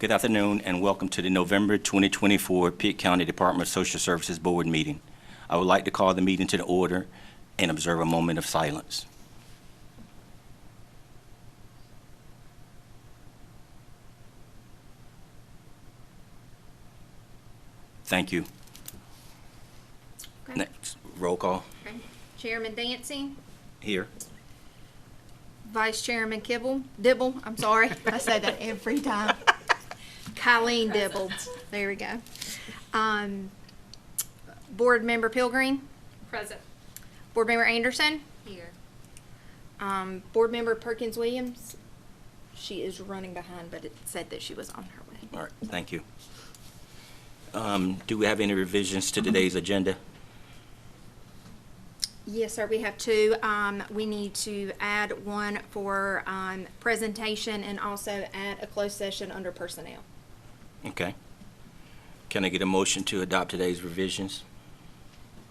Good afternoon and welcome to the November 2024 Pitt County Department of Social Services Board meeting. I would like to call the meeting to the order and observe a moment of silence. Thank you. Okay. Next, roll call. Okay. Chairman Dancy, Here. Vice Chairman Dibble, I'm sorry, I say that every time. Colleen Dibble, there we go. Board Member Pilgreen, Present. Board Member Anderson, Here. Board Member Perkins Williams, she is running behind, but it said that she was on her way. All right, thank you. Do we have any revisions to today's agenda? Yes, sir, we have two. We need to add one for presentation and also add a closed session under personnel. Okay. Can I get a motion to adopt today's revisions?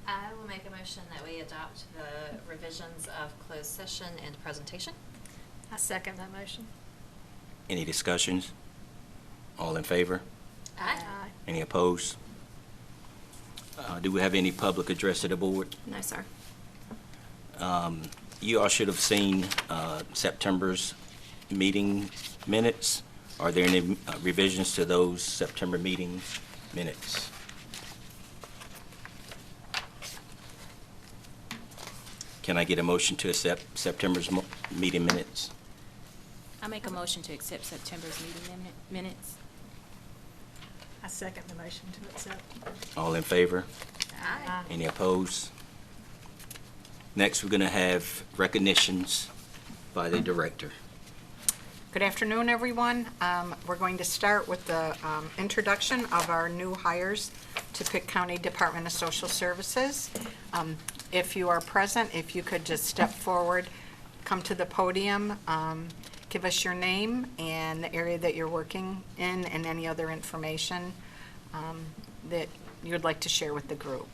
I will make a motion that we adopt the revisions of closed session and presentation. I second that motion. Any discussions? All in favor? Aye. Any opposed? Do we have any public address to the board? No, sir. You all should have seen September's meeting minutes. Are there any revisions to those September meeting minutes? Can I get a motion to accept September's meeting minutes? I make a motion to accept September's meeting minutes. I second the motion to accept. All in favor? Aye. Any opposed? Next, we're going to have recognitions by the director. Good afternoon, everyone. We're going to start with the introduction of our new hires to Pitt County Department of Social Services. If you are present, if you could just step forward, come to the podium, give us your name and the area that you're working in and any other information that you'd like to share with the group.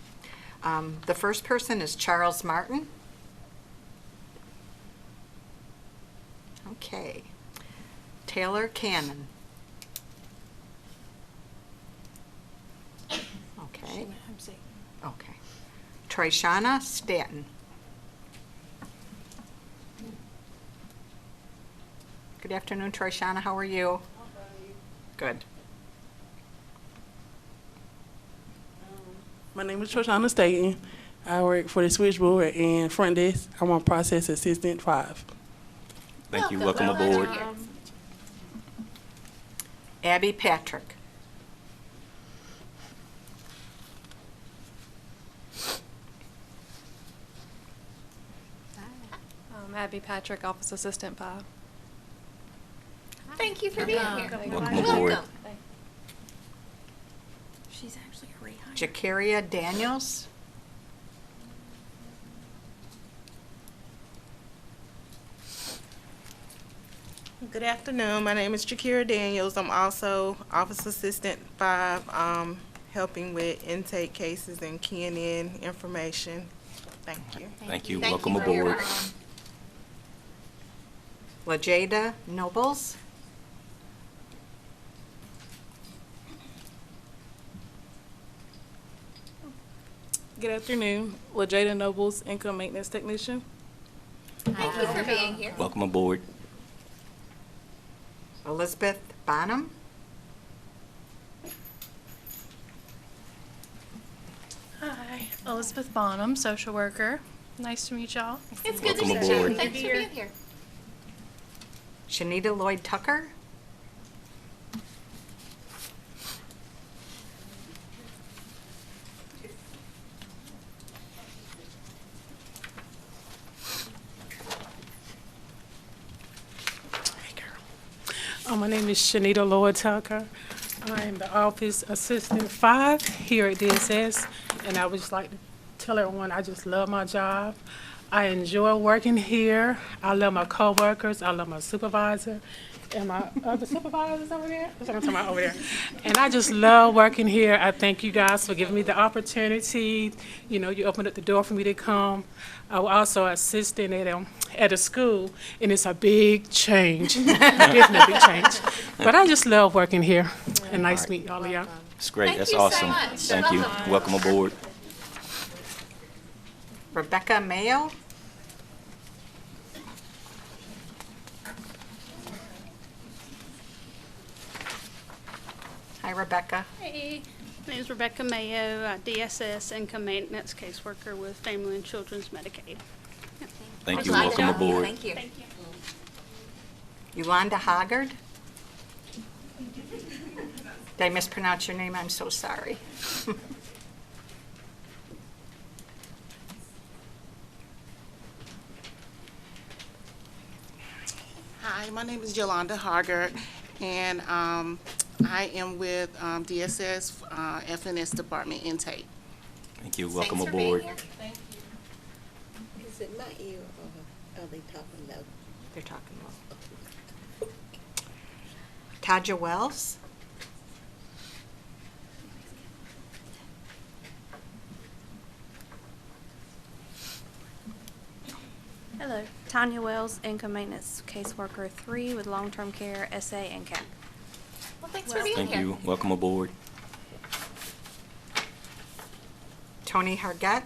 The first person is Charles Martin. Okay. Taylor Cannon. Okay. Okay. Trishana Stanton. Good afternoon, Trishana. How are you? Good. My name is Trishana Staten. I work for the switchboard and front desk. I'm on process assistant 5. Thank you. Welcome aboard. Abby Patrick. Abby Patrick, Office Assistant 5. Thank you for being here. Welcome aboard. Welcome. She's actually a rehire. Jakaria Daniels. Good afternoon. My name is Jakira Daniels. I'm also Office Assistant 5, helping with intake cases and keying in information. Thank you. Thank you. Thank Welcome you for your aboard. work. Lajada Nobles. Good afternoon. LaJada Nobles, Income Maintenance Technician. Thank you for being here. Welcome aboard. Elizabeth Bonham. Hi, Elizabeth Bonham, social worker. Nice to meet y'all. It's good to Welcome meet you. aboard. Thanks for being here. Shanita Lloyd Tucker. My name is Shanita Lloyd Tucker. I am the Office Assistant 5 here at DSS, and I would just like to tell everyone I just love my job. I enjoy working here. I love my coworkers. I love my supervisor. And my other supervisors over there. That's what I'm talking about over there. And I just love working here. I thank you guys for giving me the opportunity. You know, you opened up the door for me to come. I was also assisting at a school, and it's a big change. Definitely a big change. But I just love working here. And nice to meet all of y'all. It's great. Thank That's you so awesome. much. Thank you. Welcome aboard. Rebecca Mayo. Hi, Rebecca. Hey, my name is Rebecca Mayo, DSS Income Maintenance Caseworker with Family and Children's Medicaid. Thank you. Glad to Welcome have you. aboard. Thank you. Thank you. Yolanda Hoggard. Did I mispronounce your name? I'm so sorry. Hi, my name is Yolanda Hargert, and I am with DSS FNS Department Intake. Thank you. Welcome Thanks for being aboard. here. Is it my ear or are they talking loud? They're talking about. Taja Wells. Hello, Tanya Wells, Income Maintenance Caseworker 3 with Long-Term Care, SA, and CAP. Well, thanks for being Thank here. you. Welcome aboard. Tony Hargett.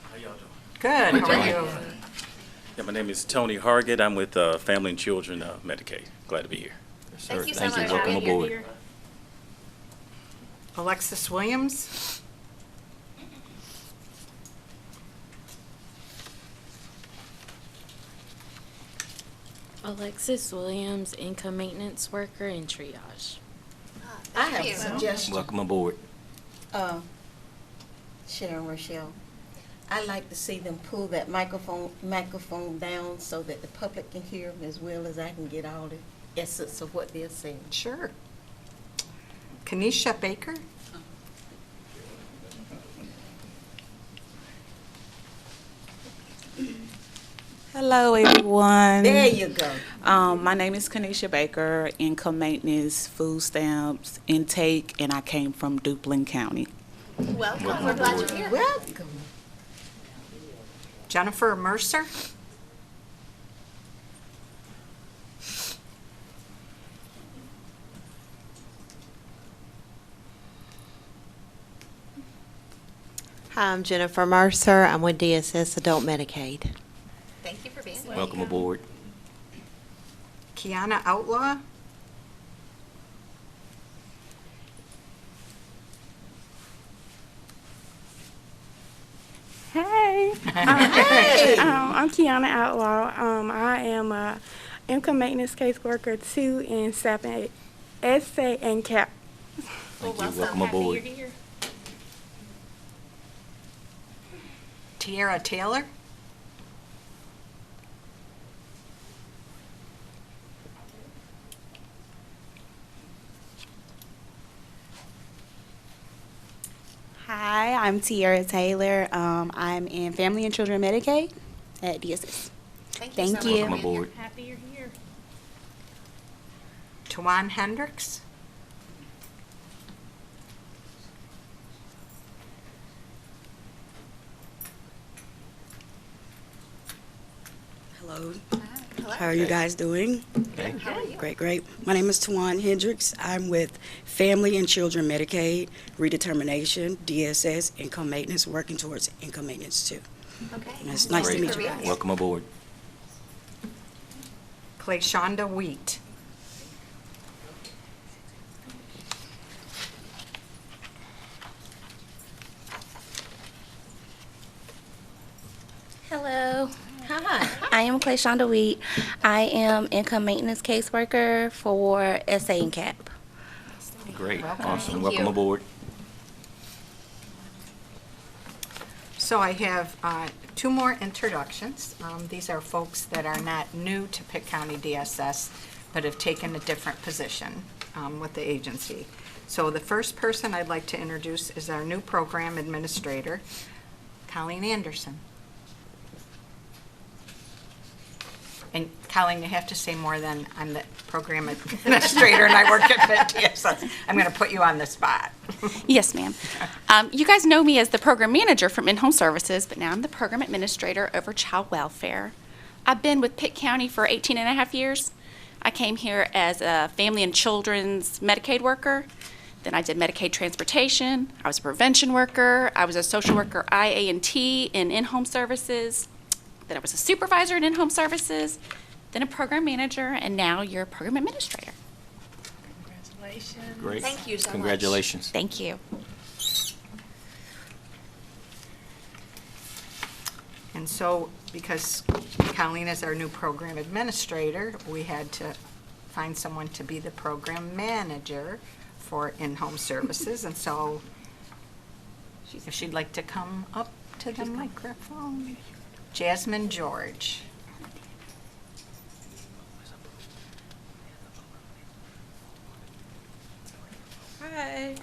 How y'all doing? Good, how are you? Yeah, my name is Tony Hargett. I'm with Family and Children Medicaid. Glad to be here. Yes, Thank sir. you so Thank you. much. Welcome Happy you're aboard. Alexis Williams. Alexis Williams, income maintenance worker in triage. I Thank have you. a suggestion. Welcome aboard. Sharon Rochelle. I'd like to see them pull that microphone down so that the public can hear them as well as I can get all the essence of what they're saying. Sure. Kenesha Baker. Hello, everyone. There you go. My name is Kenesha Baker, income maintenance, food stamps, intake, and I came from Duplin County. Welcome. Welcome We're glad aboard. you're here. Welcome. Jennifer Mercer. Hi, I'm Jennifer Mercer. I'm with DSS Adult Medicaid. Thank you for being here. Welcome aboard. Kiana Outlaw. Hey. Hey! I'm Kiana Outlaw. I am a income maintenance caseworker 2 in SAP, SA, and CAP. Thank you. Welcome Happy aboard. you're here. Tiara Taylor. Hi, I'm Tiara Taylor. I'm in Family and Children Medicaid at DSS. Thank Thank so you. much for Welcome being here. aboard. Happy you're here. Tawan Hendricks. Hello. Hello. How are you guys doing? Okay. How are you? Great, great. My name is Tawan Hendricks. I'm with Family and Children Medicaid, Redetermination, DSS, Income Maintenance, working towards Income Maintenance too. Okay. It's nice to Great. meet you guys. Welcome aboard. Clayshonda Wheat. Hello, Hi. I am Clayshonda Wheat. I am income maintenance caseworker for SA and CAP. Great. Welcome. Awesome. Thank Welcome you. aboard. So I have two more introductions. These are folks that are not new to Pitt County DSS, but have taken a different position with the agency. So the first person I'd like to introduce is our new program administrator, Colleen Anderson. And Colleen, you have to say more than I'm the program administrator and I work at Pitt. Yes, I'm going to put you on the spot. Yes, ma'am. You guys know me as the program manager from In-Home Services, but now I'm the program administrator over child welfare. I've been with Pitt County for 18 and a half years. I came here as a family and children's Medicaid worker. Then I did Medicaid transportation. I was a prevention worker. I was a social worker IA&T in In-Home Services. Then I was a supervisor in In-Home Services, then a program manager, and now you're a program administrator. Congratulations. Great. Thank you so much. Congratulations. Thank you. And so, because Colleen is our new program administrator, we had to find someone to be the program manager for In-Home Services. And so, if she'd like to come up to the microphone. Jasmine George. Hi.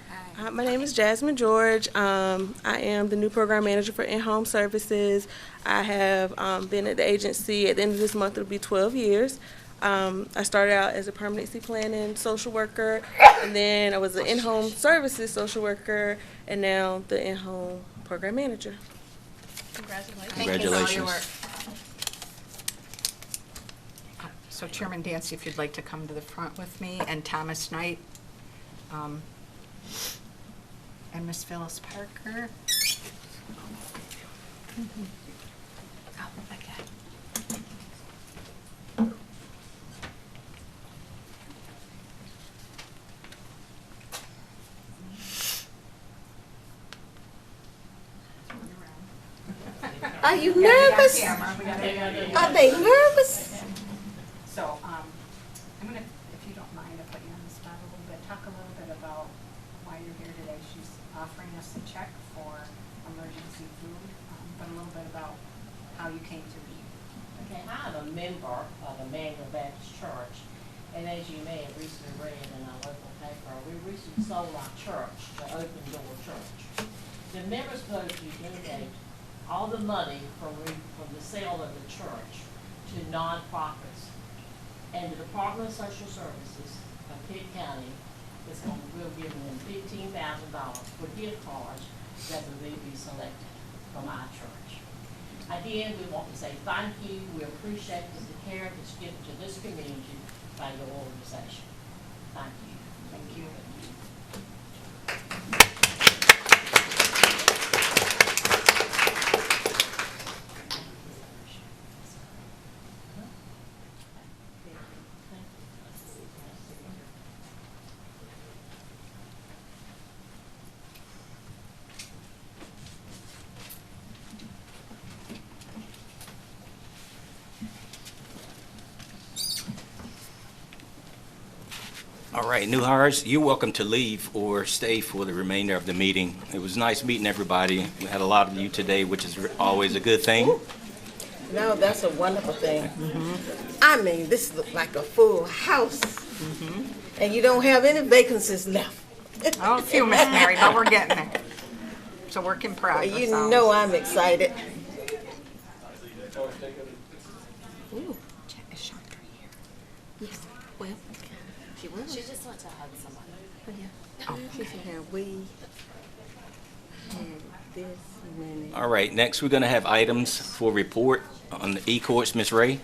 My name is Jasmine George. I am the new program manager for In-Home Services. I have been at the agency. At the end of this month, it'll be 12 years. I started out as a permanency planning social worker, and then I was an In-Home Services social worker, and now the In-Home program manager. Congratulations. Congratulations. So Chairman Dancy, if you'd like to come to the front with me, and Thomas Knight, and Miss Phyllis Parker. Oh, okay. Are you nervous? Are they nervous? So, I'm gonna, if you don't mind, I'll put you on the spot a little bit. Talk a little bit about why you're here today. She's offering us a check for emergency food, but a little bit about how you came to be. Okay, I'm a member of Emmanuel Baptist Church, and as you may have recently read in our local paper, we recently sold our church to Open Door Church. The members voted to donate all the money from the sale of the church to nonprofits. And the Department of Social Services of Pitt County will give them $15,000 for gift cards that will be selected from our church. Again, we want to say thank you. We appreciate the care that's given to this community by your organization. Thank you. Thank you. All right, new hires, you're welcome to leave or stay for the remainder of the meeting. It was nice meeting everybody. We had a lot of you today, which is always a good thing. No, that's a wonderful thing. I mean, this looks like a full house. And you don't have any vacancies left. Oh, a few, Miss Mary, but we're getting there. It's a work in progress. You know I'm excited. Ooh, is Chandra here? Yes, well, she will. She just went to hug someone. Oh, yeah. Oh, she said, have we had this many? All right, next we're going to have items for report on the e-courts. Ms. Ray?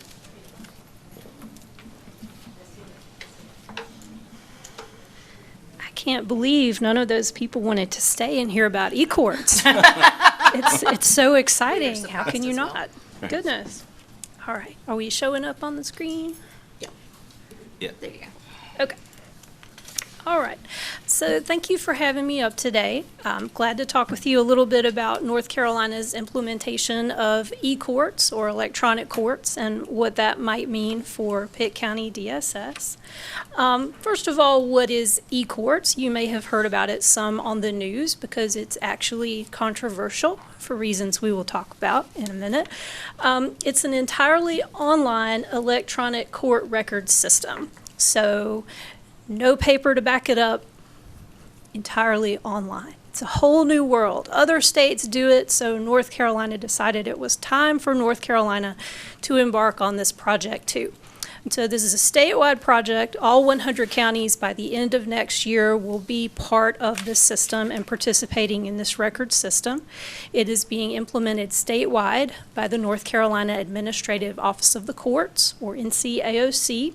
I can't believe none of those people wanted to stay and hear about e-courts. It's so exciting. How can you not? Goodness. All right. Are we showing up on the screen? Yeah. There you go. Okay. All right. So thank you for having me up today. I'm glad to talk with you a little bit about North Carolina's implementation of e-courts or electronic courts and what that might mean for Pitt County DSS. First of all, what is e-courts? You may have heard about it some on the news because it's actually controversial for reasons we will talk about in a minute. It's an entirely online electronic court record system. So no paper to back it up, entirely online. It's a whole new world. Other states do it, so North Carolina decided it was time for North Carolina to embark on this project too. And so this is a statewide project. All 100 counties by the end of next year will be part of this system and participating in this record system. It is being implemented statewide by the North Carolina Administrative Office of the Courts, or NCAOC.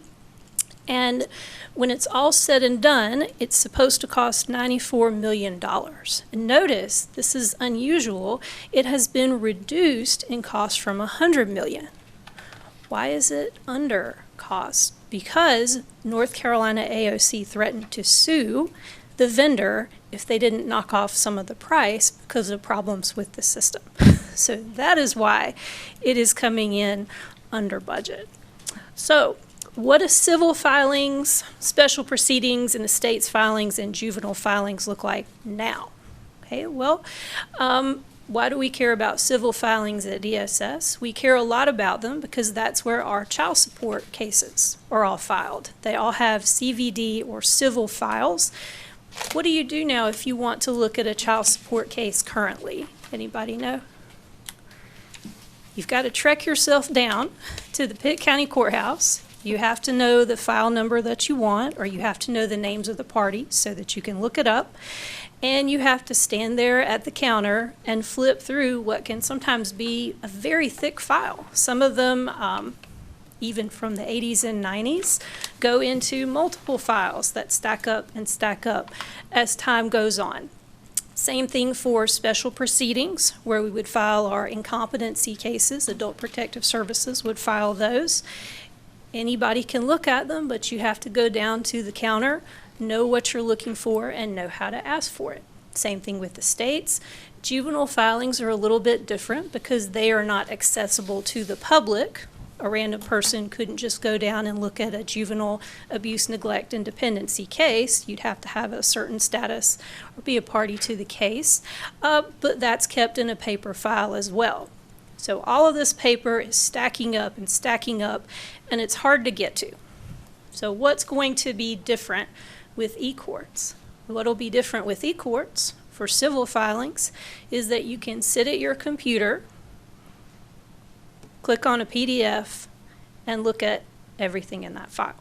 And when it's all said and done, it's supposed to cost $94 million. And notice, this is unusual, it has been reduced in cost from $100 million. Why is it under cost? Because North Carolina AOC threatened to sue the vendor if they didn't knock off some of the price because of problems with the system. So that is why it is coming in under budget. So what do civil filings, special proceedings, and estates filings and juvenile filings look like now? Okay, well, why do we care about civil filings at DSS? We care a lot about them because that's where our child support cases are all filed. They all have CVD or civil files. What do you do now if you want to look at a child support case currently? Anybody know? You've got to trek yourself down to the Pitt County Courthouse. You have to know the file number that you want, or you have to know the names of the parties so that you can look it up. And you have to stand there at the counter and flip through what can sometimes be a very thick file. Some of them, even from the 80s and 90s, go into multiple files that stack up and stack up as time goes on. Same thing for special proceedings, where we would file our incompetency cases. Adult Protective Services would file those. Anybody can look at them, but you have to go down to the counter, know what you're looking for, and know how to ask for it. Same thing with the states. Juvenile filings are a little bit different because they are not accessible to the public. A random person couldn't just go down and look at a juvenile abuse, neglect, and dependency case. You'd have to have a certain status or be a party to the case, but that's kept in a paper file as well. So all of this paper is stacking up, and it's hard to get to. So what's going to be different with e-courts? What'll be different with e-courts for civil filings is that you can sit at your computer, click on a PDF, and look at everything in that file.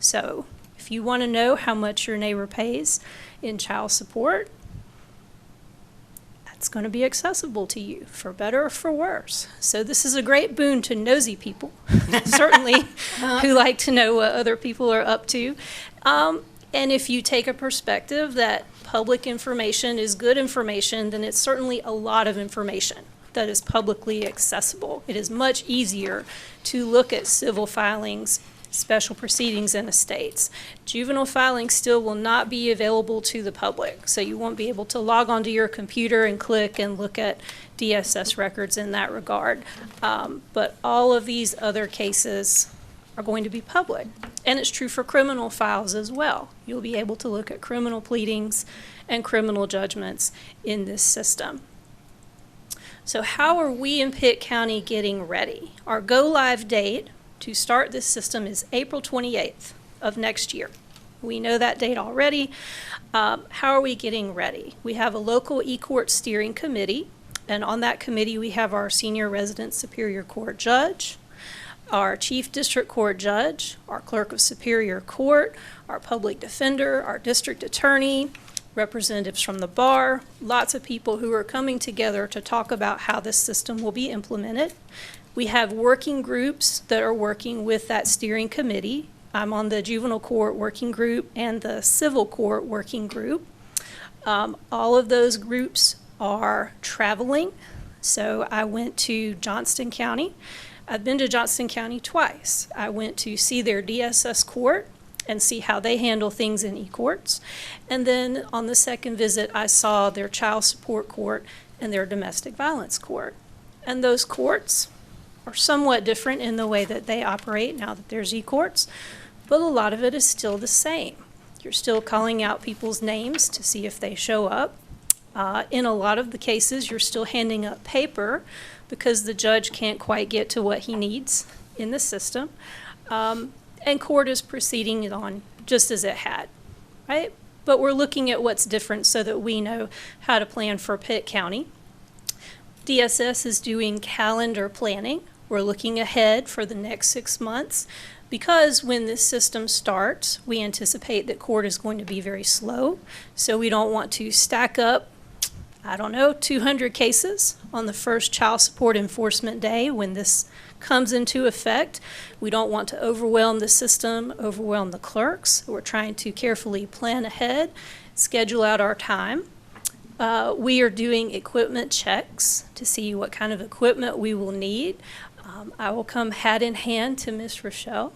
So if you want to know how much your neighbor pays in child support, it's going to be accessible to you, for better or for worse. So this is a great boon to nosy people, certainly, who like to know what other people are up to. And if you take a perspective that public information is good information, then it's certainly a lot of information that is publicly accessible. It is much easier to look at civil filings, special proceedings, and estates. Juvenile filings still will not be available to the public, so you won't be able to log onto your computer and click and look at DSS records in that regard. But all of these other cases are going to be public, and it's true for criminal files as well. You'll be able to look at criminal pleadings and criminal judgments in this system. So how are we in Pitt County getting ready? Our go-live date to start this system is April 28th of next year. We know that date already. How are we getting ready? We have a local e-court steering committee, and on that committee we have our senior resident superior court judge, our chief district court judge, our clerk of superior court, our public defender, our district attorney, representatives from the bar, lots of people who are coming together to talk about how this system will be implemented. We have working groups that are working with that steering committee. I'm on the juvenile court working group and the civil court working group. All of those groups are traveling. So I went to Johnston County. I've been to Johnston County twice. I went to see their DSS court and see how they handle things in e-courts. And then on the second visit, I saw their child support court and their domestic violence court. And those courts are somewhat different in the way that they operate now that there's e-courts, but a lot of it is still the same. You're still calling out people's names to see if they show up. In a lot of the cases, you're still handing up paper because the judge can't quite get to what he needs in the system. And court is proceeding on just as it had, right? but we're looking at what's different so that we know how to plan for Pitt County. DSS is doing calendar planning. We're looking ahead for the next 6 months because when this system starts, we anticipate that court is going to be very slow. So we don't want to stack up, 200 cases on the first child support enforcement day when this comes into effect. We don't want to overwhelm the system, overwhelm the clerks. We're trying to carefully plan ahead, schedule out our time. We are doing equipment checks to see what kind of equipment we will need. I will come hat in hand to Miss Rochelle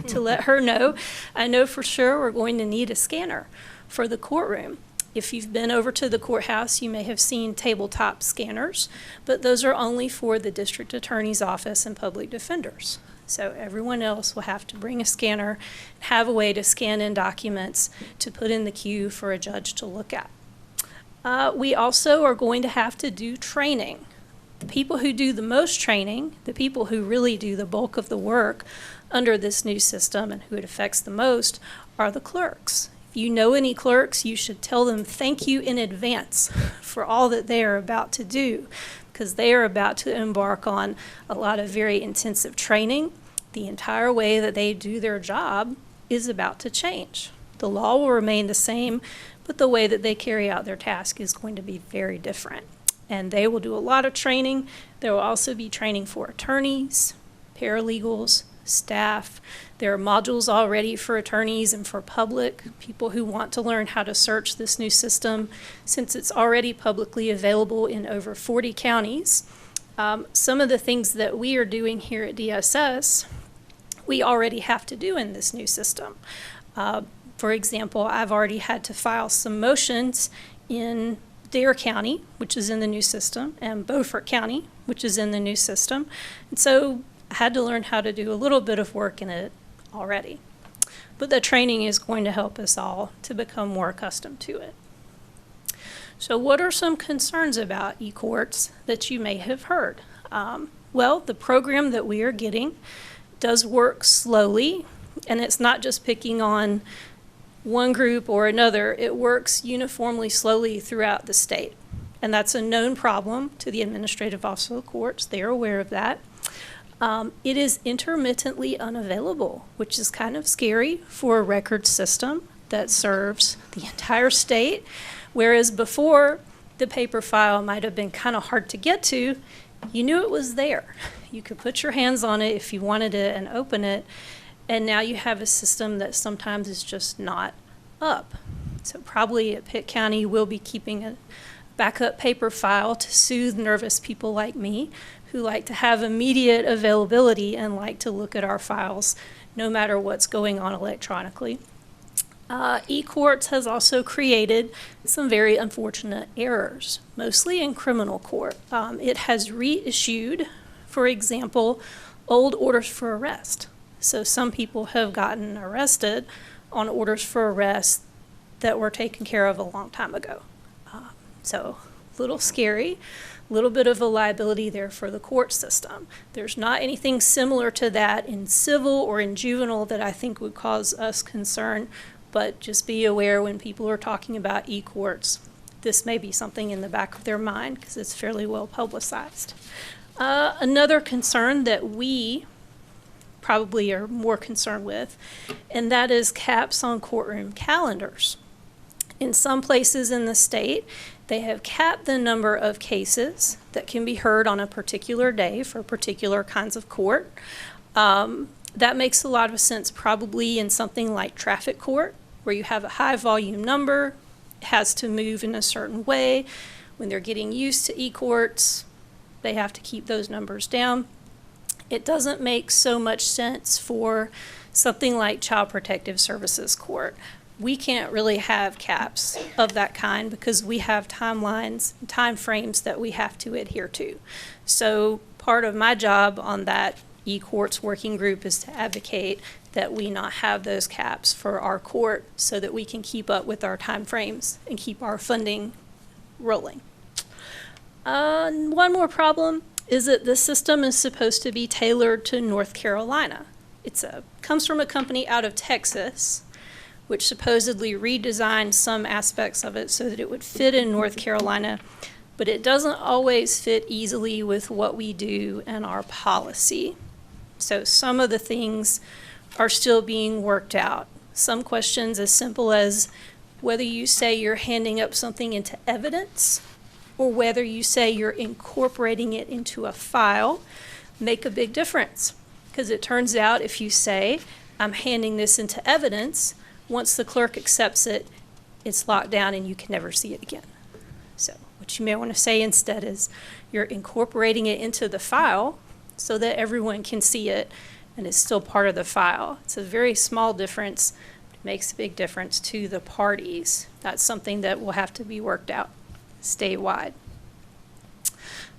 to let her know. I know for sure we're going to need a scanner for the courtroom. If you've been over to the courthouse, you may have seen tabletop scanners, but those are only for the district attorney's office and public defenders. So everyone else will have to bring a scanner, have a way to scan in documents to put in the queue for a judge to look at. We also are going to have to do training. The people who do the most training, the people who really do the bulk of the work under this new system and who it affects the most, are the clerks. If you know any clerks, you should tell them thank you in advance for all that they are about to do, because they are about to embark on a lot of very intensive training. The entire way that they do their job is about to change. The law will remain the same, but the way that they carry out their task is going to be very different. And they will do a lot of training. There will also be training for attorneys, paralegals, staff. There are modules already for attorneys and for public, people who want to learn how to search this new system since it's already publicly available in over 40 counties. Some of the things that we are doing here at DSS, we already have to do in this new system. For example, I've already had to file some motions in Dare County, which is in the new system, and Beaufort County, which is in the new system. And so I had to learn how to do a little bit of work in it already. But the training is going to help us all to become more accustomed to it. So what are some concerns about e-courts that you may have heard? Well, the program that we are getting does work slowly, and it's not just picking on one group or another. It works uniformly slowly throughout the state. And that's a known problem to the administrative office of the courts. They are aware of that. It is intermittently unavailable, which is kind of scary for a record system that serves the entire state. Whereas before, the paper file might have been kind of hard to get to. You knew it was there. You could put your hands on it if you wanted it and open it. And now you have a system that sometimes is just not up. So probably at Pitt County, we'll be keeping a backup paper file to soothe nervous people like me who like to have immediate availability and like to look at our files no matter what's going on electronically. E-courts has also created some very unfortunate errors, mostly in criminal court. It has reissued, for example, old orders for arrest. So some people have gotten arrested on orders for arrest that were taken care of a long time ago. So a little scary, a little bit of a liability there for the court system. There's not anything similar to that in civil or in juvenile that I think would cause us concern, but just be aware when people are talking about e-courts, this may be something in the back of their mind because it's fairly well publicized. Another concern that we probably are more concerned with, and that is caps on courtroom calendars. In some places in the state, they have capped the number of cases that can be heard on a particular day for particular kinds of court. That makes a lot of sense probably in something like traffic court, where you have a high volume number, it has to move in a certain way. When they're getting used to e-courts, they have to keep those numbers down. It doesn't make so much sense for something like Child Protective Services Court. We can't really have caps of that kind because we have timelines, time frames that we have to adhere to. So part of my job on that e-courts working group is to advocate that we not have those caps for our court so that we can keep up with our time frames and keep our funding rolling. One more problem is that the system is supposed to be tailored to North Carolina. It comes from a company out of Texas, which supposedly redesigned some aspects of it so that it would fit in North Carolina, but it doesn't always fit easily with what we do and our policy. So some of the things are still being worked out. Some questions as simple as whether you say you're handing up something into evidence or whether you say you're incorporating it into a file make a big difference. Because it turns out if you say, I'm handing this into evidence, once the clerk accepts it, it's locked down and you can never see it again. So what you may want to say instead is you're incorporating it into the file so that everyone can see it and it's still part of the file. It's a very small difference, but it makes a big difference to the parties. That's something that will have to be worked out statewide.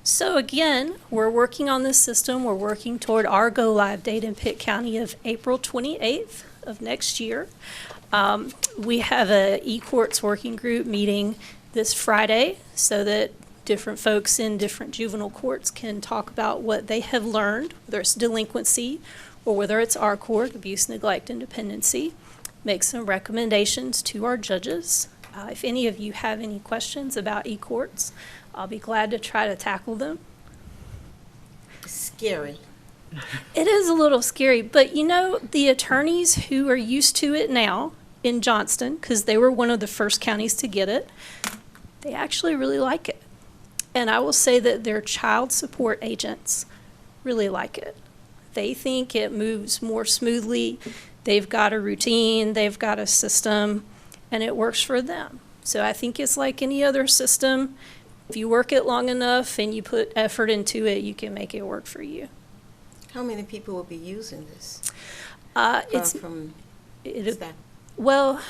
So again, we're working on this system. We're working toward our go-live date in Pitt County of April 28th of next year. We have a e-courts working group meeting this Friday so that different folks in different juvenile courts can talk about what they have learned, whether it's delinquency or whether it's our court, abuse, neglect, and dependency. Make some recommendations to our judges. If any of you have any questions about e-courts, I'll be glad to try to tackle them. Scary. It is a little scary, but you know, the attorneys who are used to it now in Johnston, because they were one of the first counties to get it, they actually really like it. And I will say that their child support agents really like it. They think it moves more smoothly. They've got a routine, they've got a system, and it works for them. So I think it's like any other system. If you work it long enough and you put effort into it, you can make it work for you. How many people will be using this? Well,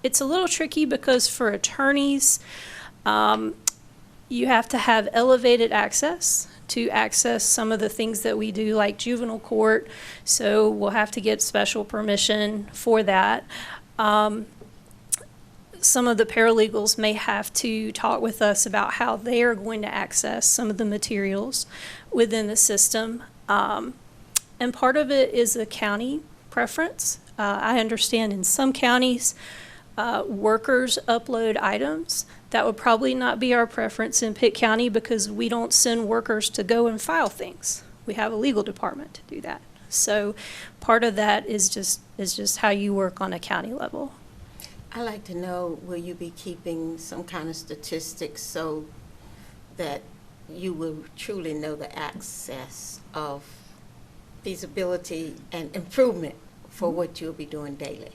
it's a little tricky because for attorneys, you have to have elevated access to access some of the things that we do, like juvenile court. So we'll have to get special permission for that. Some of the paralegals may have to talk with us about how they are going to access some of the materials within the system. And part of it is a county preference. I understand in some counties, workers upload items. That would probably not be our preference in Pitt County because we don't send workers to go and file things. We have a legal department to do that. So part of that is just how you work on a county level. I'd like to know, will you be keeping some kind of statistics so that you will truly know the access of feasibility and improvement for what you'll be doing daily?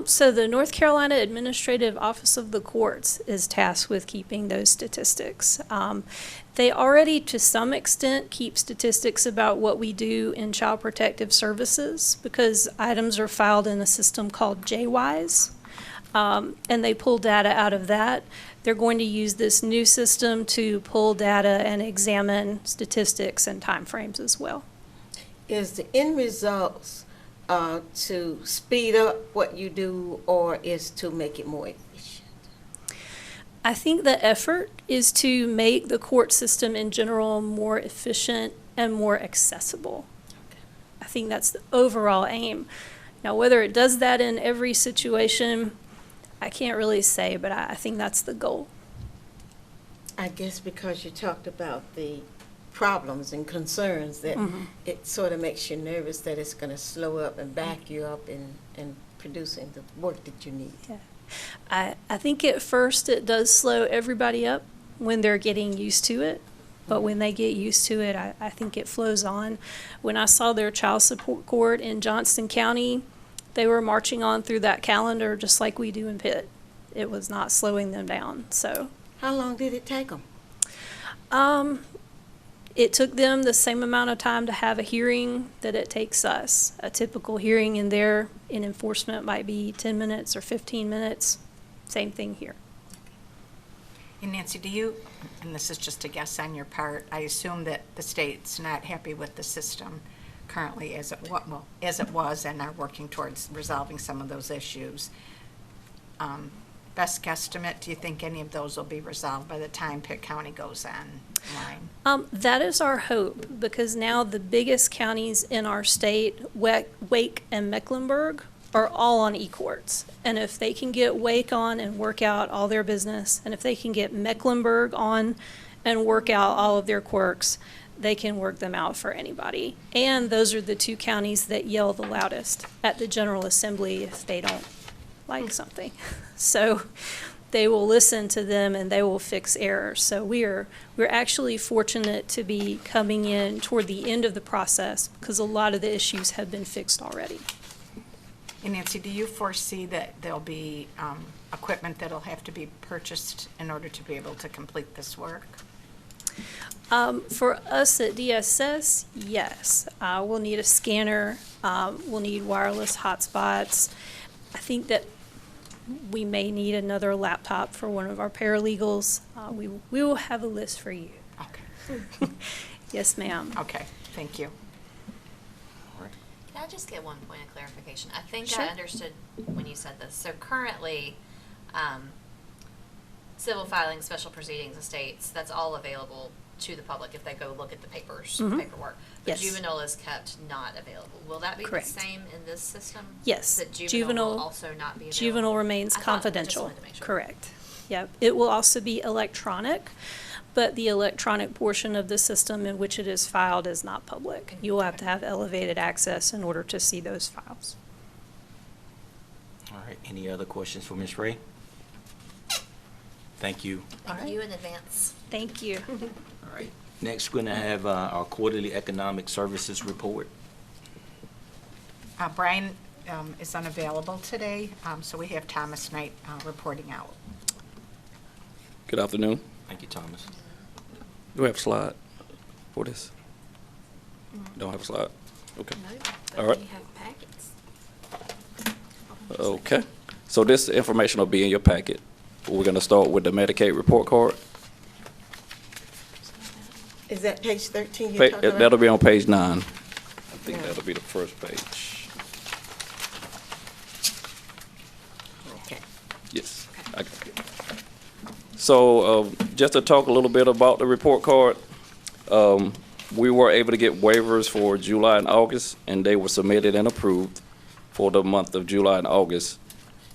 So the North Carolina Administrative Office of the Courts is tasked with keeping those statistics. They already, to some extent, keep statistics about what we do in Child Protective Services because items are filed in a system called JWise, and they pull data out of that. They're going to use this new system to pull data and examine statistics and timeframes as well. Is the end results to speed up what you do, or is to make it more efficient? I think the effort is to make the court system in general more efficient and more accessible. Okay. I think that's the overall aim. Now, whether it does that in every situation, I can't really say, but I think that's the goal. I guess because you talked about the problems and concerns that it sort of makes you nervous that it's going to slow up and back you up in producing the work that you need. Yeah. I think at first it does slow everybody up when they're getting used to it, but when they get used to it, I think it flows on. When I saw their child support court in Johnston County, they were marching on through that calendar just like we do in Pitt. It was not slowing them down. So, how long did it take them? It took them the same amount of time to have a hearing that it takes us. A typical hearing in enforcement might be 10 minutes or 15 minutes. Same thing here. And Nancy, do you, and this is just a guess on your part, I assume that the state's not happy with the system currently as it was and are working towards resolving some of those issues. Best guesstimate, do you think any of those will be resolved by the time Pitt County goes online? That is our hope, because now the biggest counties in our state, Wake and Mecklenburg, are all on eCourts. And if they can get Wake on and work out all their business, and if they can get Mecklenburg on and work out all of their quirks, they can work them out for anybody. And those are the two counties that yell the loudest at the General Assembly if they don't like something. So they will listen to them and they will fix errors. So we're actually fortunate to be coming in toward the end of the process because a lot of the issues have been fixed already. And Nancy, do you foresee that there'll be equipment that'll have to be purchased in order to be able to complete this work? For us at DSS, yes. We'll need a scanner, we'll need wireless hotspots. I think that we may need another laptop for one of our paralegals. We will have a list for you. Okay. Yes, ma'am. Okay, thank you. Can I just get one point of clarification? I think Sure. I understood when you said this. So currently, civil filings, special proceedings, estates, that's all available to the public if they go look at the papers, Mhm. paperwork. But Yes. juvenile is kept not available. Will that be Correct. the same in this system? Yes. That juvenile will also not be available? Juvenile remains I thought- just confidential. wanted to make sure. Correct. Yep. It will also be electronic, but the electronic portion of the system in which it is filed is not public. You will have to have elevated access in order to see those files. All right, any other questions for Ms. Ray? Thank you. Thank you in advance. Thank you. All right, next we're going to have our quarterly economic services report. Brian is unavailable today, so we have Thomas Knight reporting out. Good afternoon. Thank you, Thomas. Do we have a slide for this? Don't have a slide? Okay. All right. Okay. So this information will be in your packet. We're going to start with the Medicaid report card. Is that page 13 you're talking about? That'll be on page 9. I think that'll be the first page. Okay. Yes. I got it. So just to talk a little bit about the report card, we were able to get waivers for July and August, and they were submitted and approved for the month of July and August.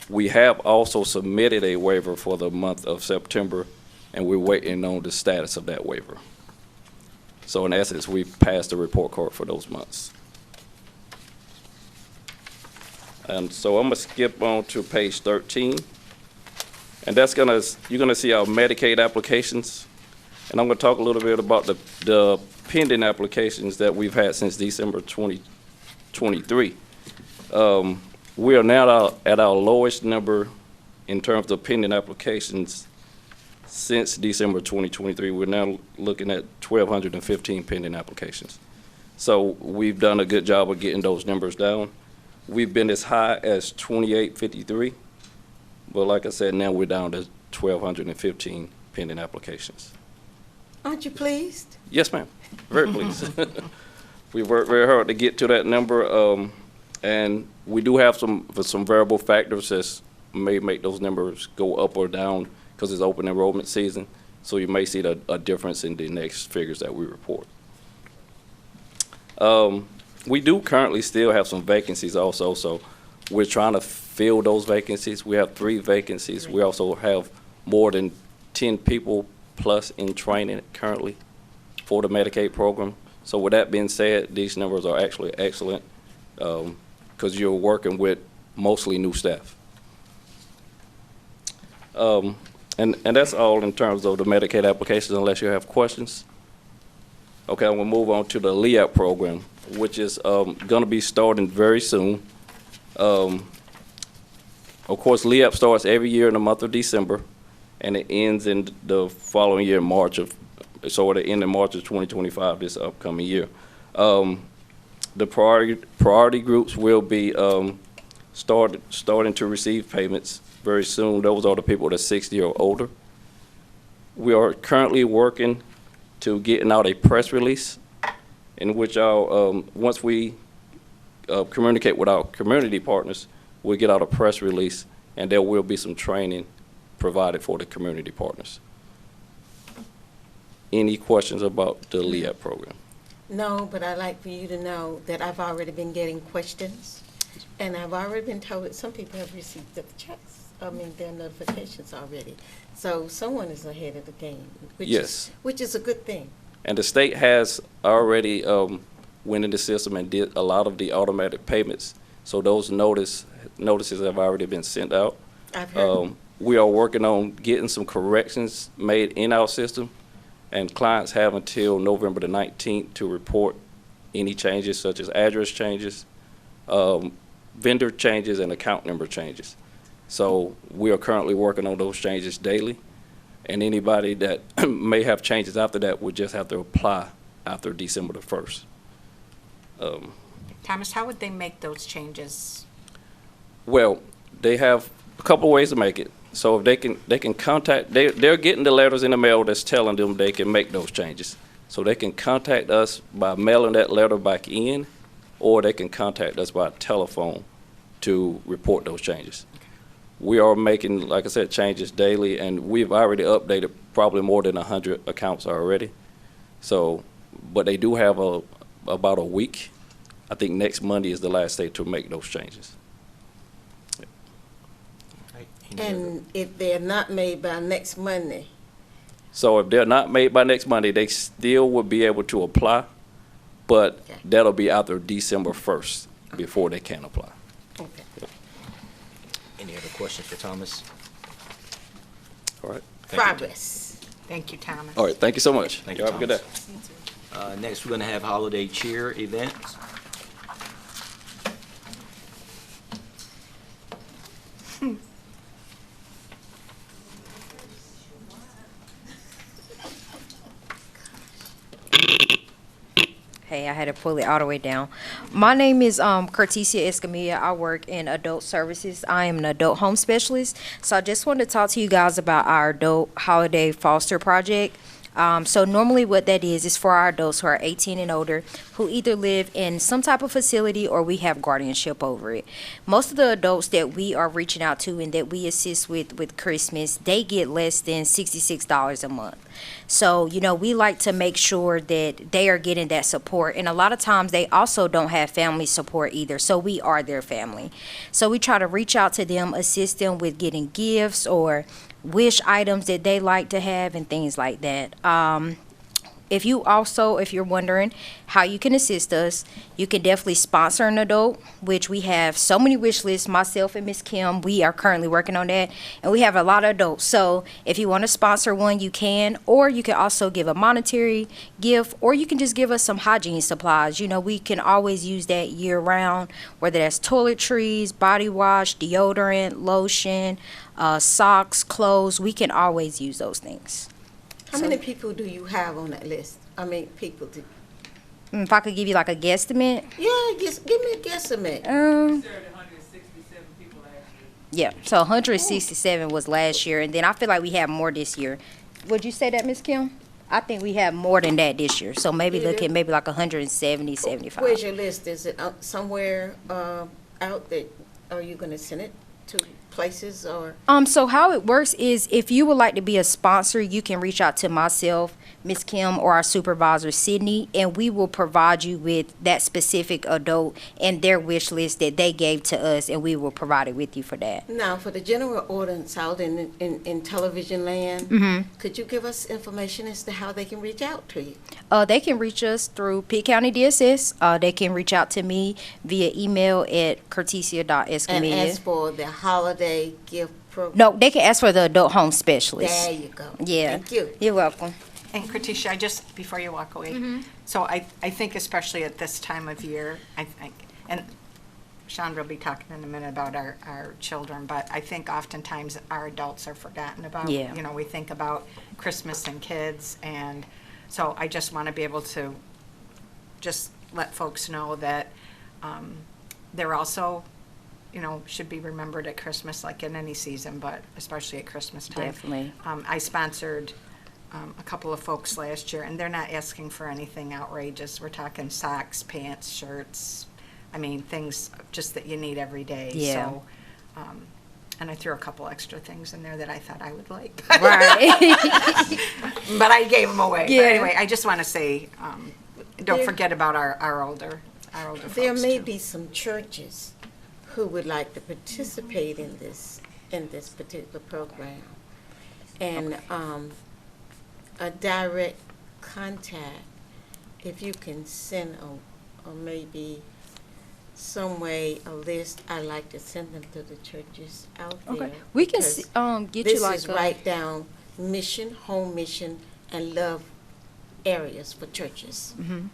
We have also submitted a waiver for the month of September, and we're waiting on the status of that waiver. So in essence, we passed the report card for those months. And so I'm gonna skip on to page 13. And that's you're gonna see our Medicaid applications. And I'm gonna talk a little bit about the pending applications that we've had since December 2023. We are now at our lowest number in terms of pending applications since December 2023. We're now looking at 1,215 pending applications. So we've done a good job of getting those numbers down. We've been as high as 2,853, but like I said, now we're down to 1,215 pending applications. Aren't you pleased? Yes, ma'am. Very pleased. We worked very hard to get to that number, and we do have some variable factors that may make those numbers go up or down because it's open enrollment season. So you may see a difference in the next figures that we report. We do currently still have some vacancies also, so we're trying to fill those vacancies. We have 3 vacancies. We also have more than 10 people plus in training currently for the Medicaid program. So with that being said, these numbers are actually excellent because you're working with mostly new staff. And that's all in terms of the Medicaid applications, unless you have questions. Okay, I'm gonna move on to the LEAP program, which is gonna be starting very soon. Of course, LEAP starts every year in the month of December, and it ends in the following year, so it'll end in March of 2025, this upcoming year. The priority groups will be starting to receive payments very soon. Those are the people that are 60 or older. We are currently working to getting out a press release in which once we communicate with our community partners, we'll get out a press release, and there will be some training provided for the community partners. Any questions about the LEAP program? No, but I'd like for you to know that I've already been getting questions. And I've already been told that some people have received their checks, their notifications already. So someone is ahead of the game, Yes. which is a good thing. And the state has already went in the system and did a lot of the automatic payments. So those notices have already been sent out. I've heard. We are working on getting some corrections made in our system, and clients have until November the 19th to report any changes such as address changes, vendor changes, and account number changes. So we are currently working on those changes daily, and anybody that may have changes after that would just have to apply after December the 1st. Thomas, how would they make those changes? Well, they have a couple of ways to make it. So if they can contact, they're getting the letters in the mail that's telling them they can make those changes. So they can contact us by mailing that letter back in, or they can contact us by telephone to report those changes. We are making, like I said, changes daily, and we've already updated probably more than 100 accounts already. So, but they do have about a week. I think next Monday is the last day to make those changes. And if they're not made by next Monday, So if they're not made by next Monday, they still will be able to apply, but that'll be after December 1st before they can apply. okay. Any other questions for Thomas? All right. Thank you. Progress. Thank you, Thomas. All right, thank you so much. Thank Y'all you, have a good day. Thomas. Next, we're going to have holiday cheer events. Hey, I had to pull it all the way down. My name is Cortesia Escamilla. I work in adult services. I am an adult home specialist. So I just wanted to talk to you guys about our adult holiday foster project. So normally what that is for our adults who are 18 and older who either live in some type of facility or we have guardianship over it. Most of the adults that we are reaching out to and that we assist with Christmas, they get less than $66 a month. So, you know, we like to make sure that they are getting that support. And a lot of times they also don't have family support either. So we are their family. So we try to reach out to them, assist them with getting gifts or wish items that they like to have and things like that. If you're wondering how you can assist us, you can definitely sponsor an adult, which we have so many wish lists. Myself and Miss Kim, we are currently working on that, and we have a lot of adults. So if you want to sponsor one, you can, or you can also give a monetary gift, or you can just give us some hygiene supplies. You know, we can always use that year round, whether that's toiletries, body wash, deodorant, lotion, socks, clothes. We can always use those things. How many people do you have on that list? People do. If I could give you like a guesstimate. Yeah, give me a guesstimate. Yeah, so 167 was last year, and then I feel like we have more this year. Would you say that, Ms. Kim? I think we have more than that this year, so maybe look at maybe like 170, 75. Where's your list? Is it somewhere out that, are you going to send it to places or? So how it works is if you would like to be a sponsor, you can reach out to myself, Miss Kim, or our supervisor, Sydney, and we will provide you with that specific adult and their wish list that they gave to us, and we will provide it with you for that. Now, for the general audience out in television land, could you give us information as to how they can reach out to you? They can reach us through Pitt County DSS. They can reach out to me via email at cortesia.escamilla. And as for the holiday gift program? No, they can ask for the adult home specialist. There you go. Yeah. Thank you. You're welcome. And Cortesia, before you walk away, so I think especially at this time of year, and Chandra will be talking in a minute about our children, but I think oftentimes our adults are forgotten about. Yeah. You know, we think about Christmas and kids, and so I just want to be able to just let folks know that they're also, you know, should be remembered at Christmas, like in any season, but especially at Christmas time. Definitely. I sponsored a couple of folks last year, and they're not asking for anything outrageous. We're talking socks, pants, shirts. I mean, things just that you need every day. Yeah. So, and I threw a couple extra things in there that I thought I would like. Right. But I gave them away. Yeah. But anyway, I just want to say, don't forget about our older folks. There may too. be some churches who would like to participate in this particular program. And a direct contact, if you can send a maybe some way, a list, I'd like to send them to the churches out there. Okay. We can because get you like this is right down mission, home mission, and love areas for churches. Mm-hmm.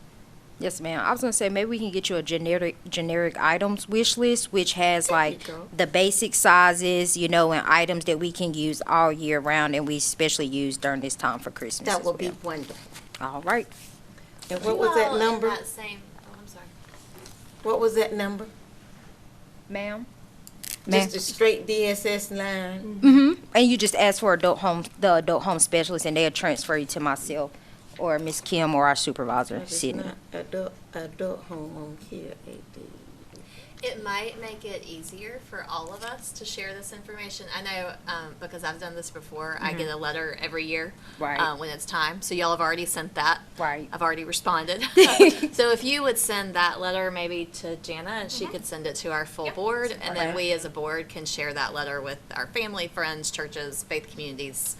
Yes, ma'am. I was gonna say maybe we can get you a generic items wish list, which has like the basic sizes, you know, and items that we can use all year round, and we especially use during this time for Christmas. That as would be well. wonderful. All right. And what was that number? I'm sorry. What was that number? Ma'am? Just a straight DSS line? Mm-hmm. And you just ask for the adult home specialist, and they'll transfer you to myself or Miss Kim or our supervisor, It's Sydney. not adult home on here, AD. It might make it easier for all of us to share this information. I know because I've done this before. I get a letter every year when it's time. So y'all have already sent that. Right. I've already responded. So if you would send that letter maybe to Jana and she could send it to our full board, and then we as a board can share that letter with our family, friends, churches, faith communities,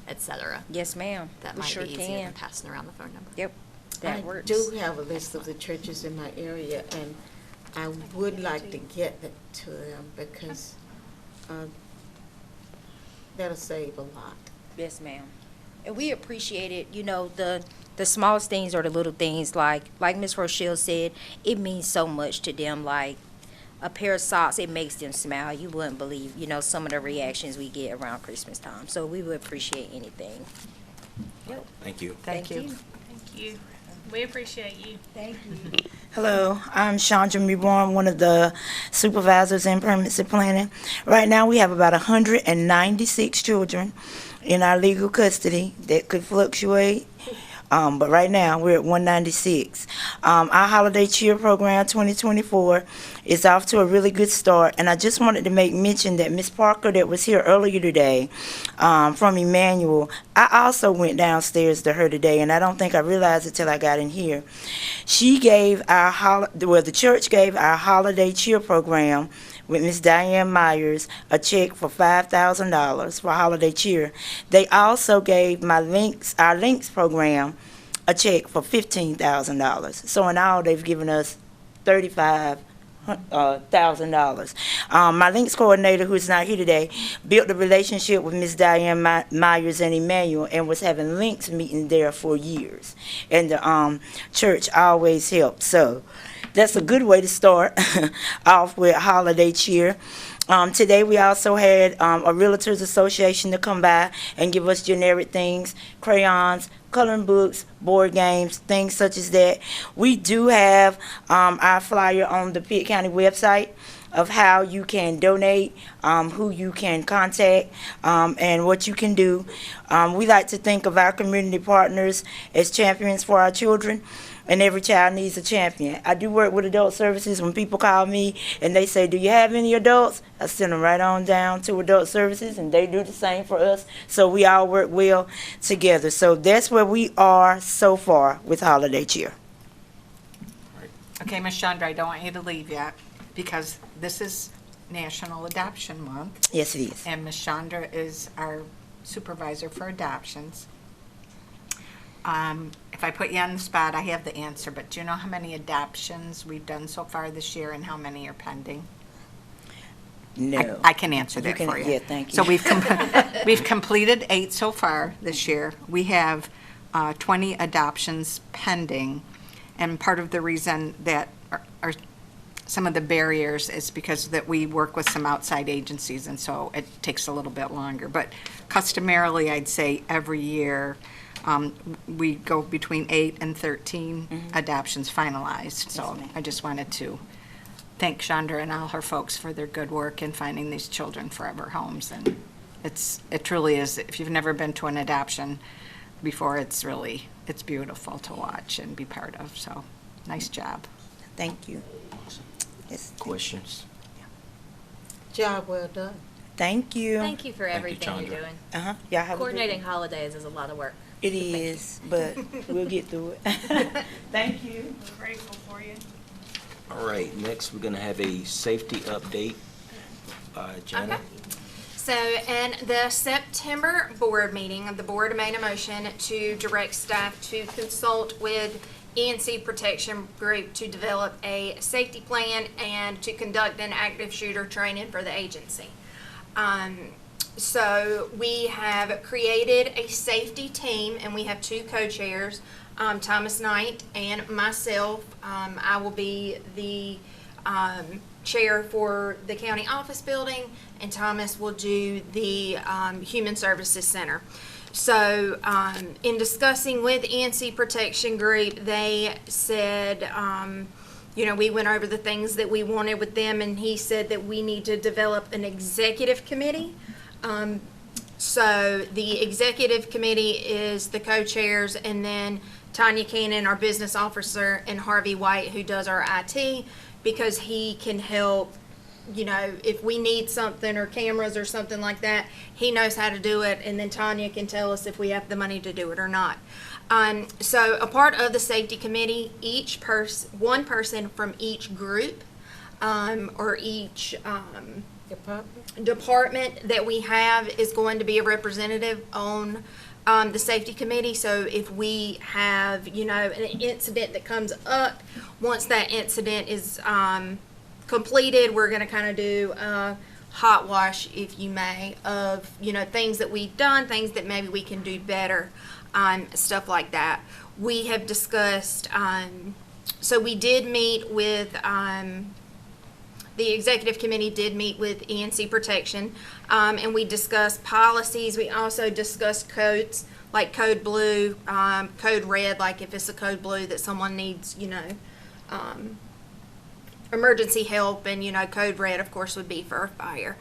etc. Yes, ma'am. That We might sure be easier can. than passing around the phone number. Yep. That works. I do have a list of the churches in my area, and I would like to get it to them because that'll save a lot. Yes, ma'am. And we appreciate it. You know, the smallest things are the little things. Like Miss Rochelle said, it means so much to them. Like a pair of socks, it makes them smile. You wouldn't believe, you know, some of the reactions we get around Christmas time. So we would appreciate anything. Yep. Thank you. Thank you. Thank you. We appreciate you. Thank you. Hello, I'm Chandra Reborn, one of the supervisors in permanency planning. Right now, we have about 196 children in our legal custody. That could fluctuate, but right now we're at 196. Our Holiday Cheer Program 2024 is off to a really good start, and I just wanted to make mention that Miss Parker that was here earlier today from Emmanuel, I also went downstairs to her today, and I don't think I realized it till I got in here. She gave the church gave our Holiday Cheer Program with Miss Diane Myers a check for $5,000 for Holiday Cheer. They also gave our Links program a check for $15,000. So in all, they've given us $35,000. My Links coordinator, who is not here today, built a relationship with Miss Diane Myers and Emmanuel and was having Links meetings there for years. And the church always helped. So that's a good way to start off with Holiday Cheer. Today we also had a Realtors Association to come by and give us generic things, crayons, coloring books, board games, things such as that. We do have our flyer on the Pitt County website of how you can donate, who you can contact, and what you can do. We like to think of our community partners as champions for our children, and every child needs a champion. I do work with adult services. When people call me and they say, do you have any adults? I send them right on down to adult services, and they do the same for us. So we all work well together. So that's where we are so far with Holiday Cheer. Okay, Ms. Chandra, I don't want you to leave yet because this is National Adoption Month. Yes, it is. And Ms. Chandra is our supervisor for adoptions. If I put you on the spot, I have the answer, but do you know how many adoptions we've done so far this year and how many are pending? No. I can answer that for you. Yeah, thank you. So we've completed 8 so far this year. We have 20 adoptions pending, and part of the reason that are some of the barriers is because that we work with some outside agencies, and so it takes a little bit longer. But customarily, I'd say every year, we go between 8 and 13 adoptions finalized. So I just wanted to thank Chandra and all her folks for their good work in finding these children forever homes. And it truly is, if you've never been to an adoption before, it's beautiful to watch and be part of. So nice job. Thank you. Yes. Questions? Job well done. Thank you. Thank you for everything you're doing. Uh-huh. Y'all have a good Coordinating one. holidays is a lot of work. It is, but we'll get through it. Thank you. We're grateful for you. All right, next we're gonna have a safety update by Jana. Okay. So in the September board meeting, the board made a motion to direct staff to consult with ENC Protection Group to develop a safety plan and to conduct an active shooter training for the agency. So we have created a safety team, and we have two co-chairs, Thomas Knight and myself. I will be the chair for the county office building, and Thomas will do the Human Services Center. So in discussing with ENC Protection Group, they said, you know, we went over the things that we wanted with them, and he said that we need to develop an executive committee. So the executive committee is the co-chairs, and then Tanya Cannon, our business officer, and Harvey White, who does our IT, because he can help, you know, if we need something or cameras or something like that, he knows how to do it, and then Tanya can tell us if we have the money to do it or not. So a part of the safety committee, one person from each group, or each department that we have is going to be a representative on the safety committee. So if we have, you know, an incident that comes up, once that incident is completed, we're going to kind of do a hot wash, if you may, of, you know, things that we've done, things that maybe we can do better, stuff like that. We have discussed, so we did meet with, the executive committee did meet with ENC Protection, and we discussed policies. We also discussed codes, like code blue, code red, like if it's a code blue that someone needs, you know, emergency help, and, you know, code red, of course, would be for a fire.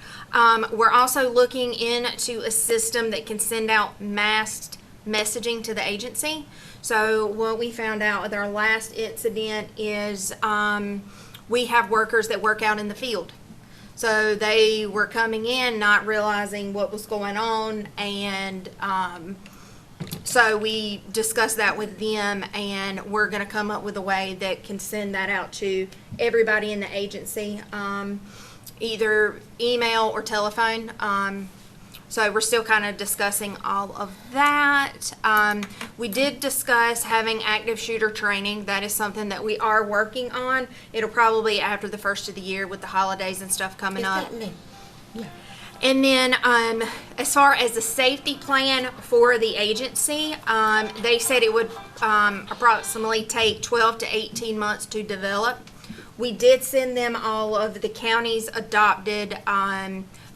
We're also looking into a system that can send out massed messaging to the agency. So what we found out with our last incident is, we have workers that work out in the field. So they were coming in not realizing what was going on, and so we discussed that with them, and we're going to come up with a way that can send that out to everybody in the agency, either email or telephone. So we're still kind of discussing all of that. We did discuss having active shooter training. That is something that we are working on. It'll probably be after the first of the year with the holidays and stuff coming up. And then as far as the safety plan for the agency, they said it would approximately take 12 to 18 months to develop. We did send them all of the county's adopted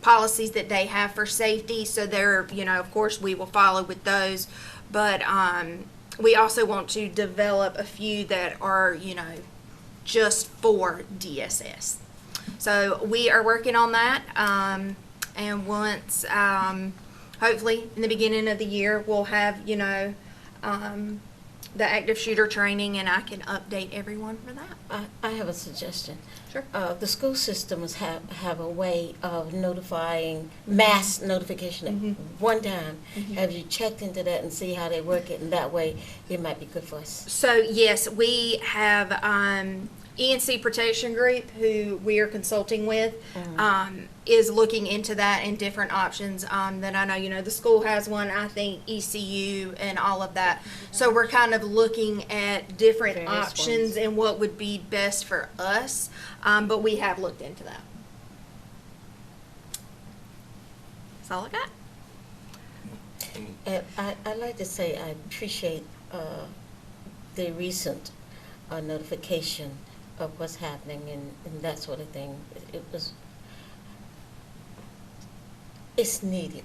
policies that they have for safety, so they're, you know, of course we will follow with those, but we also want to develop a few that are, you know, just for DSS. So we are working on that, and once, hopefully in the beginning of the year, we'll have, you know, the active shooter training, and I can update everyone for that. I have a suggestion. Sure. The school systems have a way of notifying, mass notification at one time. Have you checked into that and see how they work it? And that way, it might be good for us. So yes, we have ENC Protection Group, who we are consulting with, is looking into that and different options that I know, you know, the school has one, I think ECU and all of that. So we're kind of looking at different options and what would be best for us, but we have looked into that. That's all I got. I'd like to say I appreciate the recent notification of what's happening and that sort of thing. It's needed,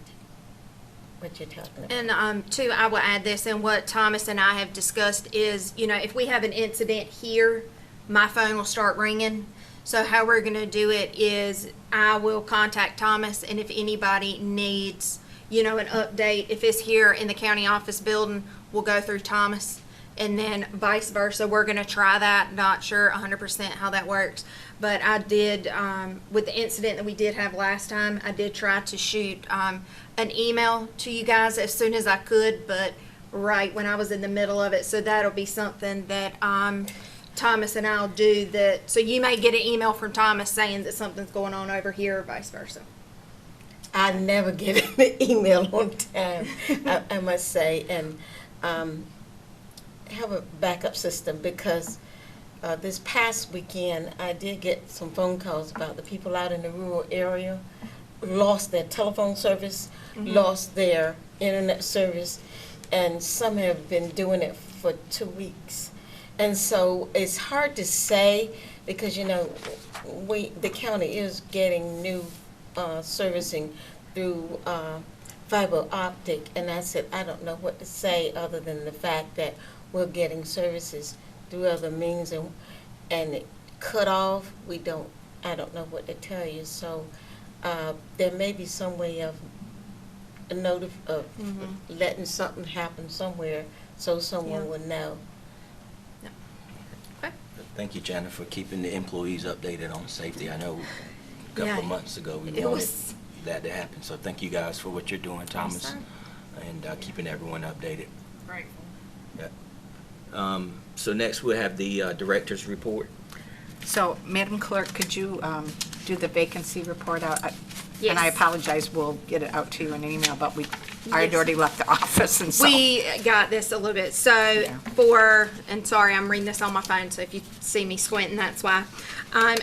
what you're talking about. And too, I will add this, and what Thomas and I have discussed is, you know, if we have an incident here, my phone will start ringing. So how we're going to do it is I will contact Thomas, and if anybody needs, you know, an update, if it's here in the county office building, we'll go through Thomas, and then vice versa. We're going to try that. Not sure 100% how that works, but I did, with the incident that we did have last time, I did try to shoot an email to you guys as soon as I could, but right when I was in the middle of it. So that'll be something that Thomas and I'll do that. So you may get an email from Thomas saying that something's going on over here or vice versa. I never get an email on time, I must say, and have a backup system because this past weekend I did get some phone calls about the people out in the rural area lost their telephone service, lost their internet service, and some have been doing it for 2 weeks. And so it's hard to say because, you know, the county is getting new servicing through fiber optic, and I said, I don't know what to say other than the fact that we're getting services through other means, and it cut off, I don't know what to tell you. So there may be some way of letting something happen somewhere so someone would know. Thank you, Janet, for keeping the employees updated on safety. I know a couple of months ago we wanted that to happen. So thank you guys for what you're doing, Thomas, and keeping everyone updated. Right. Yeah. So next we'll have the director's report. So, Madam Clerk, could you do the vacancy report out? Yes. And I apologize, we'll get it out to you in an email, but I had already left the office, and so. We got this a little bit. So and sorry, I'm reading this on my phone, so if you see me squinting, that's why.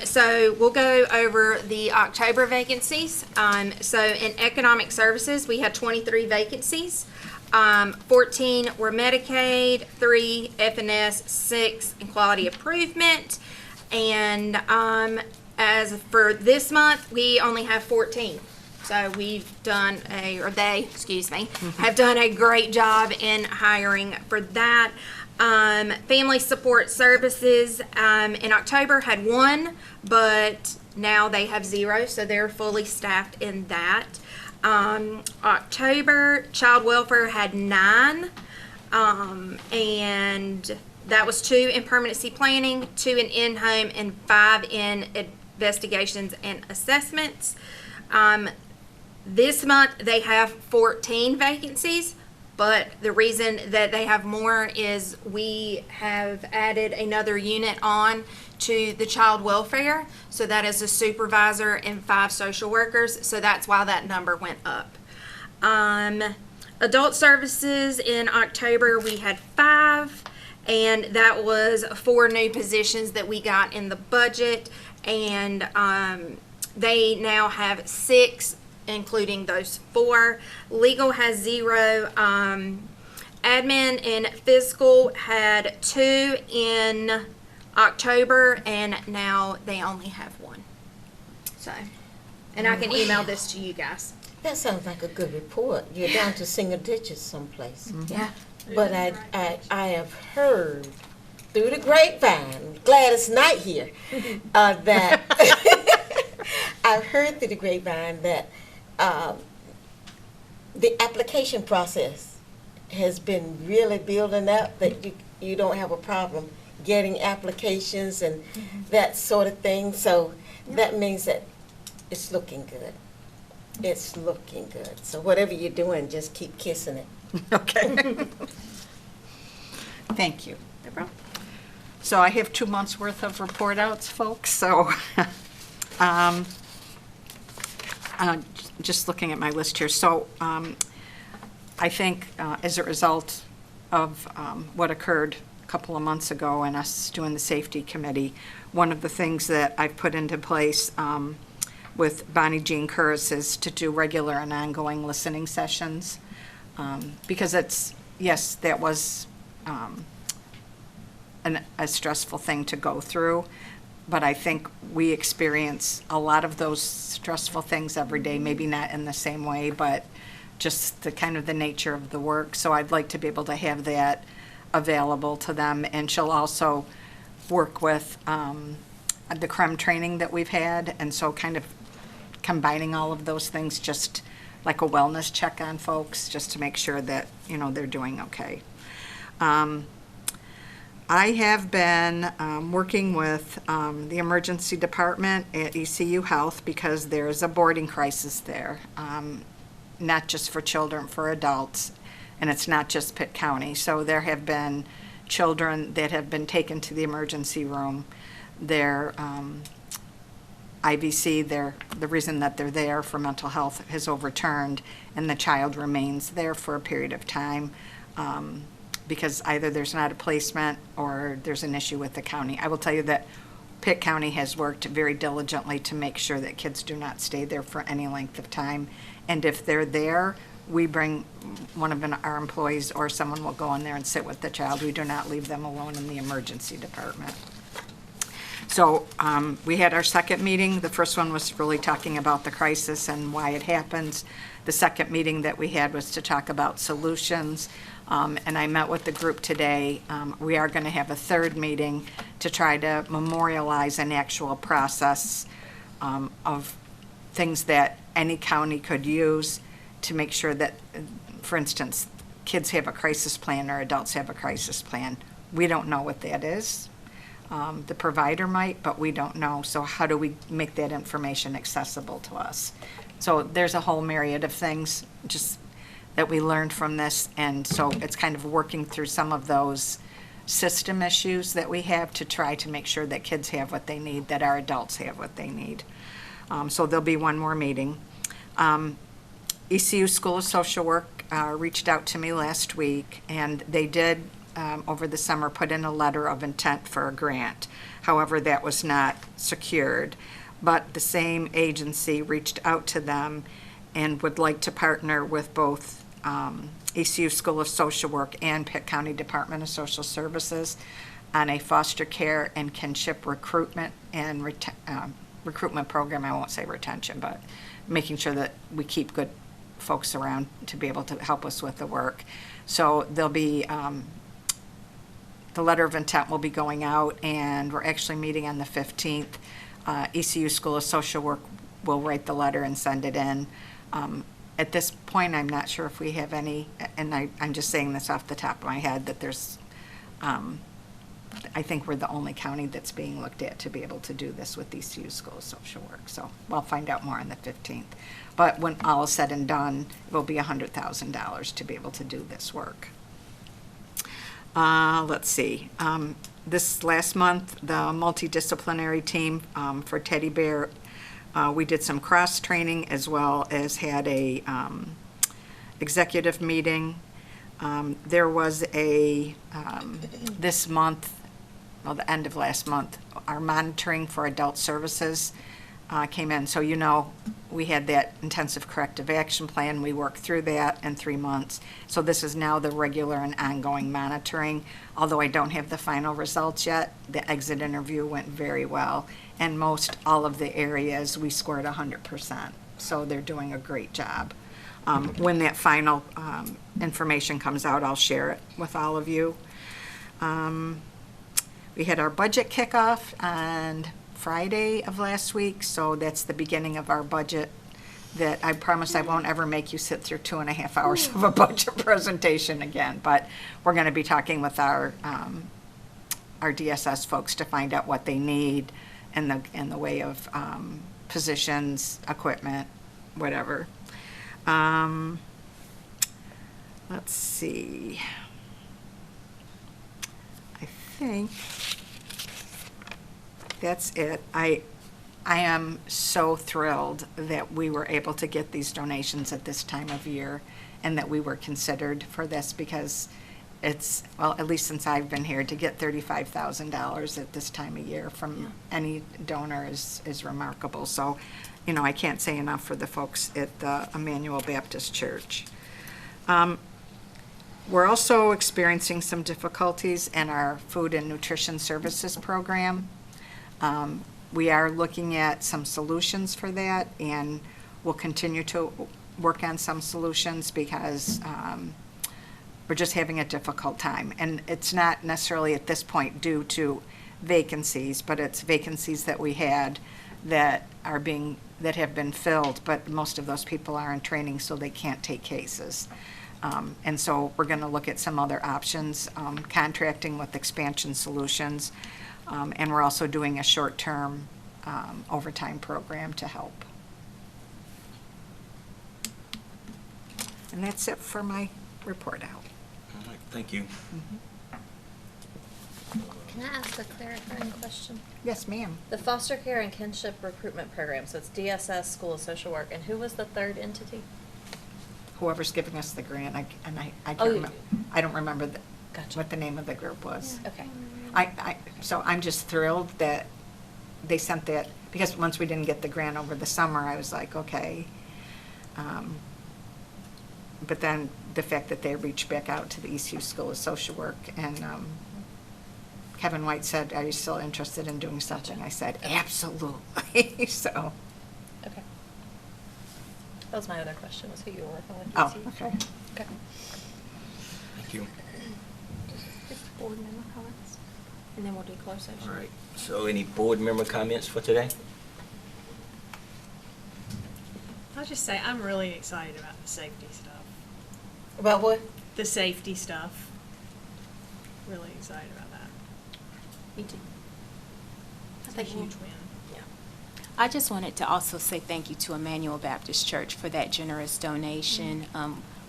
So we'll go over the October vacancies. So in economic services, we had 23 vacancies. 14 were Medicaid, 3 FNS, 6 in quality improvement. And as for this month, we only have 14. So we've done have done a great job in hiring for that. Family support services in October had 1, but now they have 0, so they're fully staffed in that. October, child welfare had 9, and that was 2 in permanency planning, 2 in in-home, and 5 in investigations and assessments. This month, they have 14 vacancies, but the reason that they have more is we have added another unit on to the child welfare. So that is a supervisor and 5 social workers. So that's why that number went up. Adult services in October, we had 5, and that was 4 new positions that we got in the budget. And they now have 6, including those 4. Legal has 0. Admin and fiscal had 2 in October, and now they only have 1. So, and I can email this to you guys. That sounds like a good report. You're down to single digits someplace. Yeah. But I have heard through the grapevine, glad it's not here, that I've heard through the grapevine that the application process has been really building up, that you don't have a problem getting applications and that sort of thing. So that means that it's looking good. It's looking good. So whatever you're doing, just keep kissing it. Okay. Thank you. No problem. So I have 2 months' worth of report outs, folks, so just looking at my list here. So I think as a result of what occurred a couple of months ago and us doing the safety committee, one of the things that I've put into place with Bonnie Jean Curris is to do regular and ongoing listening sessions, because yes, that was a stressful thing to go through, but I think we experience a lot of those stressful things every day, maybe not in the same way, but just the kind of the nature of the work. So I'd like to be able to have that available to them, and she'll also work with the CREM training that we've had, and so kind of combining all of those things, just like a wellness check on folks, just to make sure that, you know, they're doing okay. I have been working with the emergency department at ECU Health because there's a boarding crisis there, not just for children, for adults, and it's not just Pitt County. So there have been children that have been taken to the emergency room. Their IVC, the reason that they're there for mental health has overturned, and the child remains there for a period of time because either there's not a placement or there's an issue with the county. I will tell you that Pitt County has worked very diligently to make sure that kids do not stay there for any length of time. And if they're there, we bring one of our employees or someone will go in there and sit with the child. We do not leave them alone in the emergency department. So we had our second meeting. The first one was really talking about the crisis and why it happens. The second meeting that we had was to talk about solutions. And I met with the group today. We are going to have a third meeting to try to memorialize an actual process of things that any county could use to make sure that, for instance, kids have a crisis plan or adults have a crisis plan. We don't know what that is. The provider might, but we don't know. So how do we make that information accessible to us? So there's a whole myriad of things just that we learned from this, and so it's kind of working through some of those system issues that we have to try to make sure that kids have what they need, that our adults have what they need. So there'll be one more meeting. ECU School of Social Work reached out to me last week, and they did, over the summer, put in a letter of intent for a grant. However, that was not secured, but the same agency reached out to them and would like to partner with both ECU School of Social Work and Pitt County Department of Social Services on a foster care and kinship recruitment and recruitment program. I won't say retention, but making sure that we keep good folks around to be able to help us with the work. So there'll be, the letter of intent will be going out, and we're actually meeting on the 15th. ECU School of Social Work will write the letter and send it in. At this point, I'm not sure if we have any, and I'm just saying this off the top of my head, that there's, I think we're the only county that's being looked at to be able to do this with ECU School of Social Work. So we'll find out more on the 15th. But when all is said and done, it will be $100,000 to be able to do this work. Let's see. This last month, the multidisciplinary team for Teddy Bear, we did some cross-training as well as had a executive meeting. There was a, this month, well, the end of last month, our monitoring for adult services came in. So you know, we had that intensive corrective action plan. We worked through that in 3 months. So this is now the regular and ongoing monitoring. Although I don't have the final results yet, the exit interview went very well. And most all of the areas we scored 100%. So they're doing a great job. When that final information comes out, I'll share it with all of you. We had our budget kickoff on Friday of last week, so that's the beginning of our budget that I promise I won't ever make you sit through 2.5 hours of a budget presentation again, but we're going to be talking with our DSS folks to find out what they need in the way of positions, equipment, whatever. Let's see. I think that's it. I am so thrilled that we were able to get these donations at this time of year and that we were considered for this, because it's, well, at least since I've been here, to get $35,000 at this time of year from any donor is remarkable. So, you know, I can't say enough for the folks at the Emmanuel Baptist Church. We're also experiencing some difficulties in our food and nutrition services program. We are looking at some solutions for that, and we'll continue to work on some solutions because we're just having a difficult time. And it's not necessarily at this point due to vacancies, but it's vacancies that we had that have been filled, but most of those people are in training, so they can't take cases. And so we're going to look at some other options, contracting with Expansion Solutions, and we're also doing a short-term overtime program to help. And that's it for my report out. All right, thank you. Can I ask a clarifying question? Yes, ma'am. The foster care and kinship recruitment program, so it's DSS, School of Social Work, and who was the third entity? Whoever's giving us the grant, I Oh, can't remember, I don't remember Gotcha. what the name of the group was. Okay. So I'm just thrilled that they sent that, because once we didn't get the grant over the summer, I was like, okay. But then the fact that they reached back out to the ECU School of Social Work, and Kevin White said, are you still interested in doing something? I said, absolutely, so. Okay. That was my other question, was who you were working with. Oh, ECU. okay. Okay. Thank you. Just board member comments, and then we'll do closed session. All right, so any board member comments for today? I'll just say, I'm really excited about the safety stuff. About what? The safety stuff. Really excited about that. Me too. It's a huge win. I just wanted to also say thank you to Emmanuel Baptist Church for that generous donation.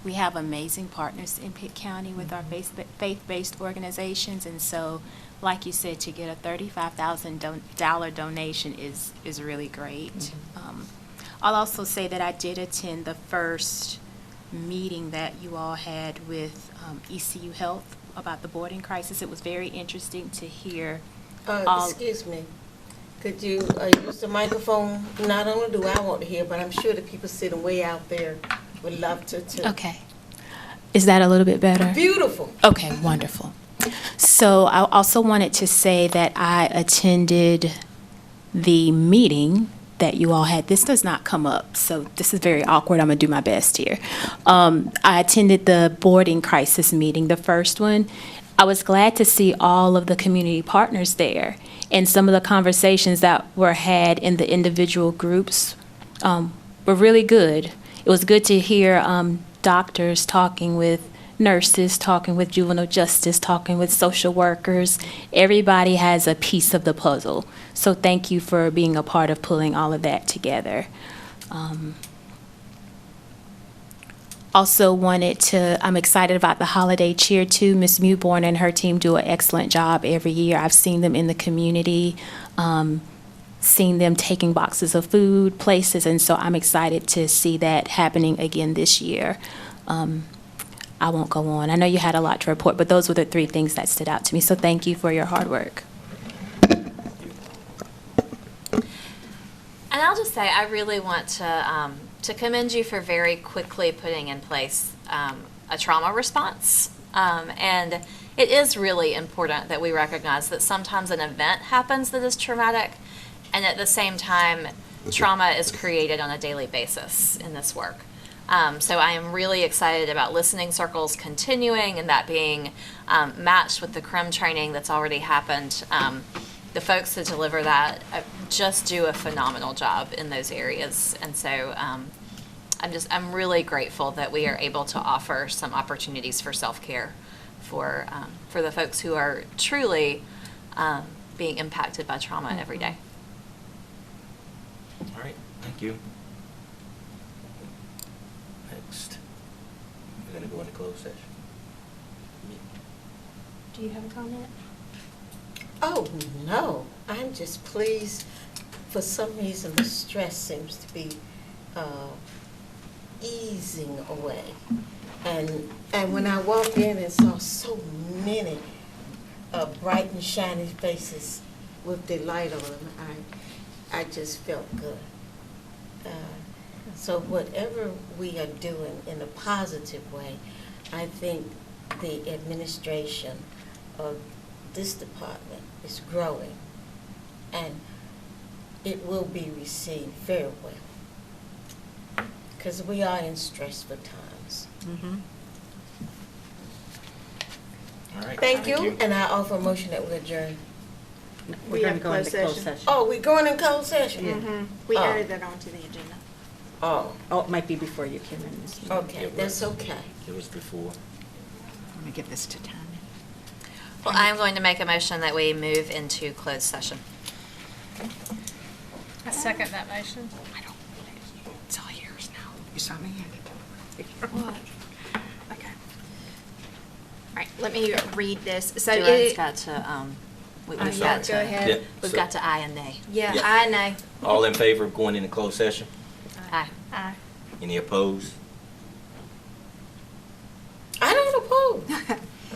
We have amazing partners in Pitt County with our faith-based organizations, and so, like you said, to get a $35,000 donation is really great. I'll also say that I did attend the first meeting that you all had with ECU Health about the boarding crisis. It was very interesting to hear. Excuse me. Could you use the microphone? Not only do I want to hear, but I'm sure the people sitting way out there would love to too. Okay. Is that a little bit better? Beautiful. Okay, wonderful. So I also wanted to say that I attended the meeting that you all had. This does not come up, so this is very awkward. I'm going to do my best here. I attended the boarding crisis meeting, the first one. I was glad to see all of the community partners there, and some of the conversations that were had in the individual groups were really good. It was good to hear doctors talking with nurses, talking with juvenile justice, talking with social workers. Everybody has a piece of the puzzle. So thank you for being a part of pulling all of that together. Also wanted to, I'm excited about the holiday cheer too. Ms. Mewborn and her team do an excellent job every year. I've seen them in the community, seen them taking boxes of food places, and so I'm excited to see that happening again this year. I won't go on. I know you had a lot to report, but those were the three things that stood out to me. So thank you for your hard work. And I'll just say, I really want to commend you for very quickly putting in place a trauma response. And it is really important that we recognize that sometimes an event happens that is traumatic, and at the same time, trauma is created on a daily basis in this work. So I am really excited about listening circles continuing and that being matched with the CRIM training that's already happened. The folks that deliver that just do a phenomenal job in those areas. And so I'm really grateful that we are able to offer some opportunities for self-care for the folks who are truly being impacted by trauma every day. All right, thank you. Next, we're going to go into closed session. Do you have a comment? Oh, no. I'm just pleased. For some reason, the stress seems to be easing away. And when I walked in and saw so many bright and shiny faces with delight on them, I just felt good. So whatever we are doing in a positive way, I think the administration of this department is growing, and it will be received very well, because we are in stressful times. All right. Thank you, and I offer a motion that we adjourn. We're going to go into closed session. Oh, we're going in closed session? Yeah. We Oh. added that onto the agenda. Oh. Oh, it might be before you came in this meeting. Okay, that's okay. It was before. I'm going to give this to Tanya. Well, I'm going to make a motion that we move into closed session. I second that motion. It's all yours now. You saw me hand it. What? Okay. right, let me read this. So Joanne's it, got to, Oh, we've yeah, got to. go ahead. Yeah, We've so- got to aye and nay. yeah, Yeah. I know. All in favor of going into closed session? Aye. Aye. Any opposed? I don't oppose.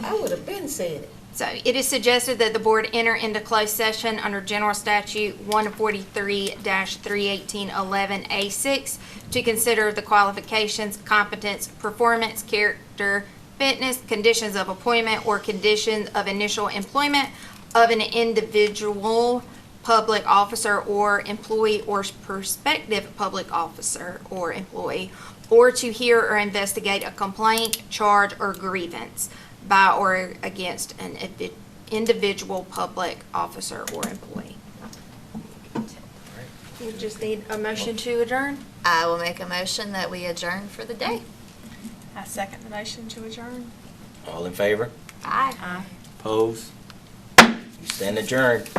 I would have been said it. So it is suggested that the board enter into closed session under General Statute 143-31811A6 to consider the qualifications, competence, performance, character, fitness, conditions of appointment, or conditions of initial employment of an individual public officer or employee or prospective public officer or employee, or to hear or investigate a complaint, charge, or grievance by or against an individual public officer or employee. We just need a motion to adjourn. I will make a motion that we adjourn for the day. I second the motion to adjourn. All in favor? Aye. Opposed? You stand adjourned.